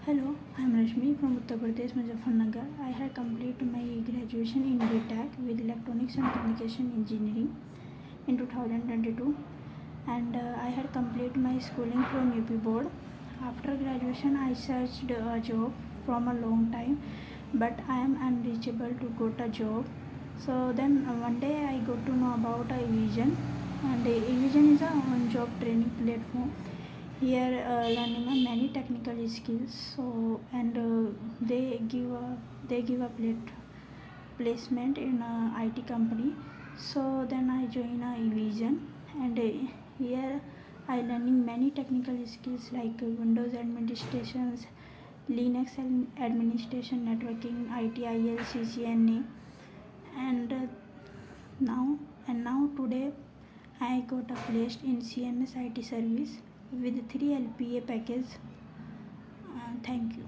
Hello, I'm Rashmi from Uttar Pradesh, Muzaffarnagar. I had completed my graduation in BTech with Electronics and Communication Engineering in 2022, and I had completed my schooling from UP board. After graduation, I searched a job from a long time, but I am unreachable to get a job. So then one day I got to know about Evision, and Evision is a on-job training platform. Here learning many technical skills, so and they give a placement in a IT company. So then I join a Evision, and here I learning many technical skills like Windows administrations, Linux administration, networking, ITIL, CCNA, and now today I got a placed in CMS IT service with 3 LPA package. Thank you.